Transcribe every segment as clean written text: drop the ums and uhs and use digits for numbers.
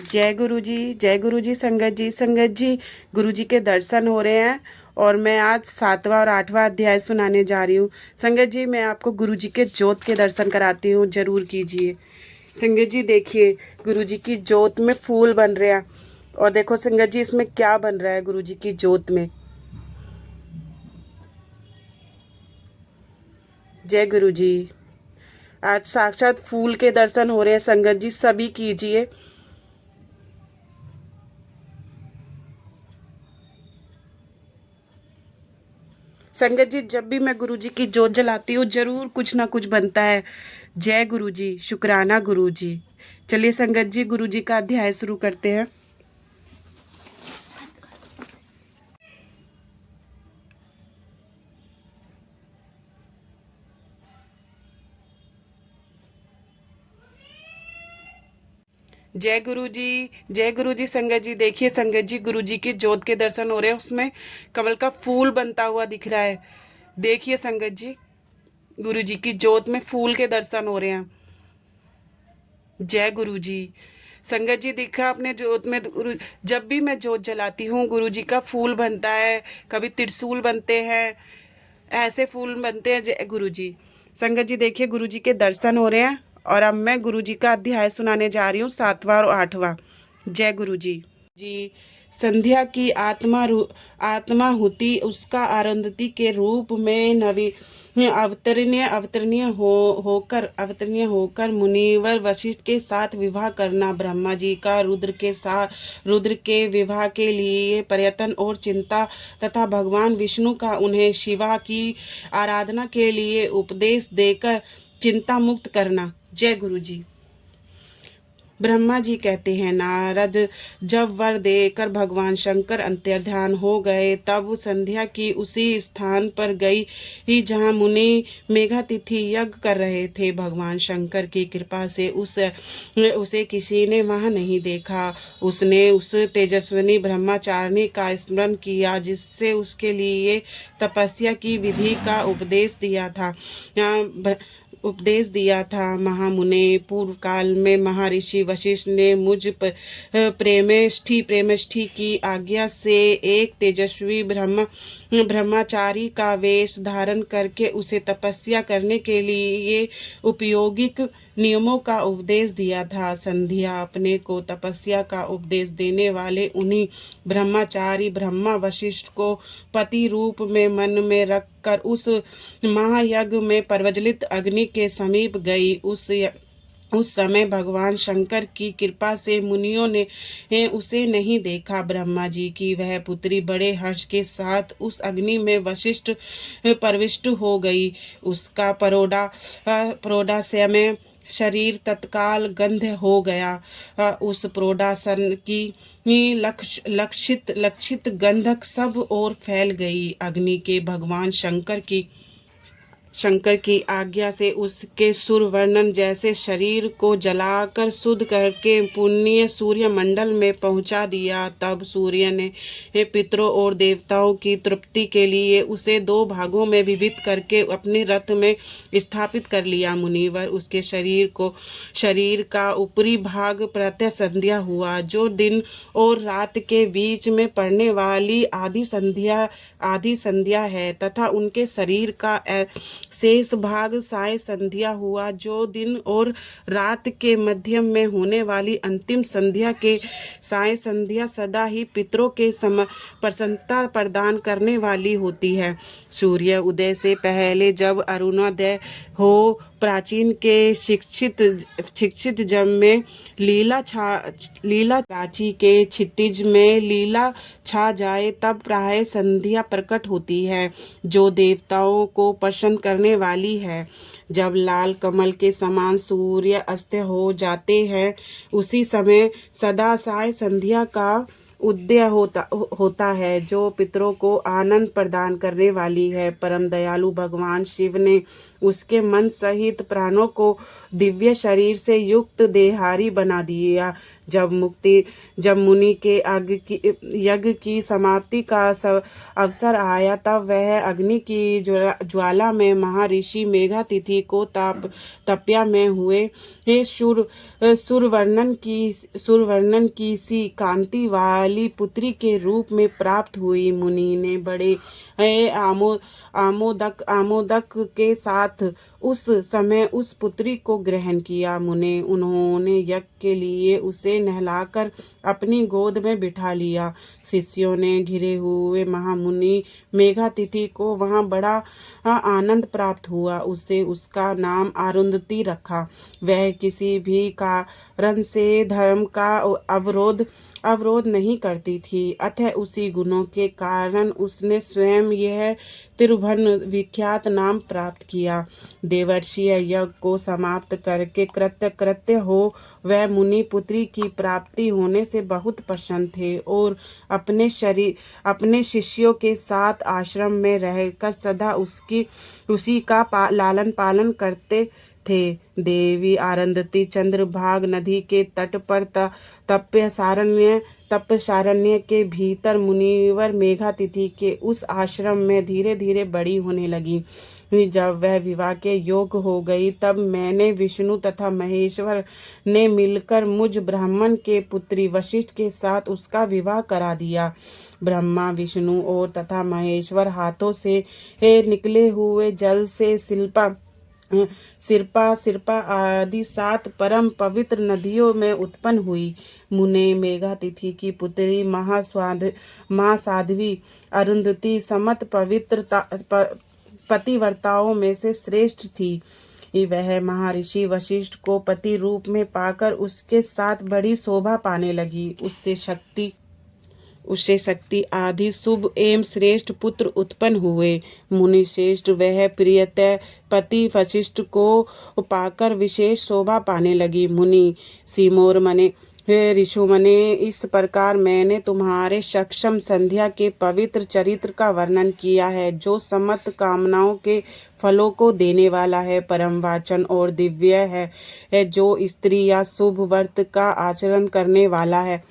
जय गुरु जी, जय गुरु जी। संगत जी गुरु जी के दर्शन हो रहे हैं और मैं आज 7वां और 8वां अध्याय सुनाने जा रही हूँ। संगत जी मैं आपको गुरु जी के जोत के दर्शन कराती हूँ, जरूर कीजिए। संगत जी देखिए, गुरु जी की जोत में फूल बन रहे हैं और देखो संगत जी इसमें क्या बन रहा है गुरु जी की जोत में। जय गुरु जी। आज साक्षात फूल के दर्शन हो रहे हैं संगत जी, सभी कीजिए। संगत जी जब भी मैं गुरु जी की जोत जलाती हूँ जरूर कुछ ना कुछ बनता है। जय गुरु जी, शुक्राना गुरु जी। चलिए संगत जी गुरु जी का अध्याय शुरू करते हैं। जय गुरु जी, जय गुरु जी। संगत जी देखिए, संगत जी गुरु जी की जोत के दर्शन हो रहे हैं, उसमें कमल का फूल बनता हुआ दिख रहा है। देखिए संगत जी, गुरु जी की जोत में फूल के दर्शन हो रहे हैं। जय गुरु जी। संगत जी दिखा अपने जोत में जब भी मैं जोत जलाती हूँ गुरु जी का फूल बनता है, कभी त्रिशूल बनते हैं, ऐसे फूल बनते हैं। जय गुरु जी। संगत जी देखिए गुरु जी के दर्शन हो रहे हैं और अब मैं गुरु जी का अध्याय सुनाने जा रही हूँ, 7वां और 8वां। जय गुरु जी। जी संध्या की आत्मा हुति उसका आनंदती के रूप में नवी अवतरणीय होकर मुनिवर वशिष्ठ के साथ विवाह करना, ब्रह्मा जी का रुद्र के विवाह के लिए प्रयत्न और चिंता तथा भगवान विष्णु का उन्हें शिवा की आराधना के लिए उपदेश देकर चिंता मुक्त करना। जय गुरु जी। ब्रह्मा जी कहते हैं, नारद जब वर देकर भगवान शंकर अंतर्ध्यान हो गए तब संध्या की उसी स्थान पर गई ही जहाँ मुनि मेघातिथि यज्ञ कर रहे थे। भगवान शंकर की कृपा से उसे किसी ने वहां नहीं देखा। उसने उस तेजस्विनी ब्रह्मचारिणी का स्मरण किया जिससे उसके लिए तपस्या की विधि का उपदेश दिया था। महामुने पूर्व काल में महर्षि वशिष्ठ ने मुझ पर प्रेमष्ठी की आज्ञा से एक तेजस्वी ब्रह्मचारी का वेश धारण करके उसे तपस्या करने के लिए उपयोगिक नियमों का उपदेश दिया था। संध्या अपने को तपस्या का उपदेश देने वाले उन्हीं ब्रह्मचारी ब्रह्मा वशिष्ठ को पति रूप में मन में रखकर उस महायज्ञ में प्रज्वलित अग्नि के समीप गई। उस समय भगवान शंकर की कृपा से मुनियों ने उसे नहीं देखा। ब्रह्मा जी की वह पुत्री बड़े हर्ष के साथ उस अग्नि में वशिष्ठ प्रविष्ट हो गई। उसका प्रौढ़ाशय में शरीर तत्काल गंध हो गया। उस प्रौढ़ासन की लक्षित गंधक सब ओर फैल गई। अग्नि के भगवान शंकर की आज्ञा से उसके सुरवर्णन जैसे शरीर को जलाकर शुद्ध करके पुण्य सूर्य मंडल में पहुंचा दिया। तब सूर्य ने पितरों और देवताओं की तृप्ति के लिए उसे 2 भागों में विभक्त करके अपने रथ में स्थापित कर लिया। मुनिवर उसके शरीर का ऊपरी भाग प्रातः संध्या हुआ, जो दिन और रात के बीच में पड़ने वाली आधी संध्या है, तथा उनके शरीर का शेष भाग साय संध्या हुआ, जो दिन और रात के मध्यम में होने वाली अंतिम संध्या के साय संध्या सदा ही पितरों के प्रसन्नता प्रदान करने वाली होती है। सूर्य उदय से पहले जब अरुणोदय हो, प्राचीन के शिक्षित जब में लीला प्राची के क्षितिज में लीला छा जाए तब प्राय संध्या प्रकट होती है, जो देवताओं को प्रसन्न करने वाली है। जब लाल कमल के समान सूर्य अस्त हो जाते हैं उसी समय सदा साय संध्या का उदय होता है, जो पितरों को आनंद प्रदान करने वाली है। परम दयालु भगवान शिव ने उसके मन सहित प्राणों को दिव्य शरीर से युक्त देहारी बना दिया। जब मुनि के यज्ञ की समाप्ति का अवसर आया, तब वह अग्नि की ज्वाला में महर्षि मेघातिथि को तपस्या में हुए हे सुरवर्णन की सी कांति वाली पुत्री के रूप में प्राप्त हुई। मुनि ने बड़े आमोदक के साथ उस समय उस पुत्री को ग्रहण किया। उन्होंने यज्ञ के लिए उसे नहलाकर अपनी गोद में बिठा लिया। शिष्यों ने घिरे हुए महामुनि मेघातिथि को वहां बड़ा आनंद प्राप्त हुआ। उसे उसका नाम अरुंधति रखा। वह किसी भी कारण से धर्म का अवरोध नहीं करती थी, अतः उसी गुणों के कारण उसने स्वयं यह त्रिभुवन विख्यात नाम प्राप्त किया। देवर्षि यज्ञ को समाप्त करके कृत्य हो वह मुनि पुत्री की प्राप्ति होने से बहुत प्रसन्न थे और अपने शिष्यों के साथ आश्रम में रहकर सदा उसी का लालन पालन करते थे। देवी अरुंधति चंद्रभाग नदी के तट पर तपसारण्य के भीतर मुनिवर मेघातिथि के उस आश्रम में धीरे धीरे बड़ी होने लगी। जब वह विवाह के योग्य हो गई, तब मैंने विष्णु तथा महेश्वर ने मिलकर मुझ ब्राह्मण के पुत्री वशिष्ठ के साथ उसका विवाह करा दिया। ब्रह्मा, विष्णु और तथा महेश्वर हाथों से निकले हुए जल से सिरपा आदि 7 परम पवित्र नदियों में उत्पन्न हुई। मुने मेघातिथि की पुत्री महासाध्वी अरुंधति समस्त पवित्र पतिव्रताओं में से श्रेष्ठ थी। वह महर्षि वशिष्ठ को पति रूप में पाकर उसके साथ बड़ी शोभा पाने लगी। उससे शक्ति आदि शुभ एवं श्रेष्ठ पुत्र उत्पन्न हुए। मुनि श्रेष्ठ वह प्रियतः पति वशिष्ठ को पाकर विशेष शोभा पाने लगी। मुनि सिमोर मने ऋषु मने, इस प्रकार मैंने तुम्हारे सक्षम संध्या के पवित्र चरित्र का वर्णन किया है, जो समस्त कामनाओं के फलों को देने वाला है, परम वाचन और दिव्य है, जो स्त्री या शुभ व्रत का आचरण करने वाला है।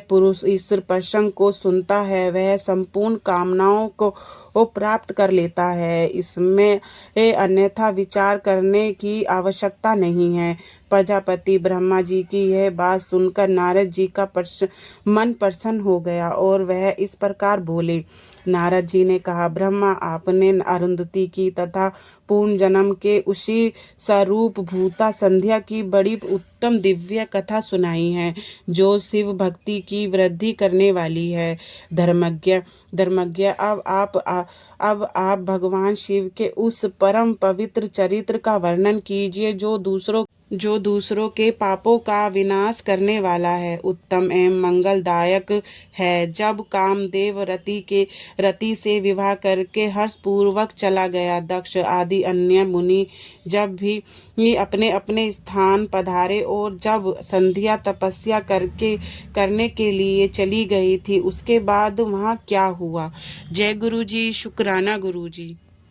पुरुष इस प्रसंग को सुनता है, वह संपूर्ण कामनाओं को प्राप्त कर लेता है। इसमें अन्यथा विचार करने की आवश्यकता नहीं है। प्रजापति ब्रह्मा जी की यह बात सुनकर नारद जी का मन प्रसन्न हो गया और वह इस प्रकार बोले। नारद जी ने कहा, ब्रह्मा, आपने अरुंधति की तथा पूर्ण जन्म के उसी स्वरूप भूता संध्या की बड़ी उत्तम दिव्य कथा सुनाई है, जो शिव भक्ति की वृद्धि करने वाली है। धर्मज्ञ, अब आप भगवान शिव के उस परम पवित्र चरित्र का वर्णन कीजिए, जो दूसरों के पापों का विनाश करने वाला है, उत्तम एवं मंगलदायक है। जब कामदेव रति से विवाह करके हर्षपूर्वक चला गया, दक्ष आदि अन्य मुनि जब भी अपने अपने स्थान पधारे और जब संध्या तपस्या करने के लिए चली गई थी, उसके बाद वहाँ क्या हुआ? जय गुरु जी, शुक्राना गुरु जी।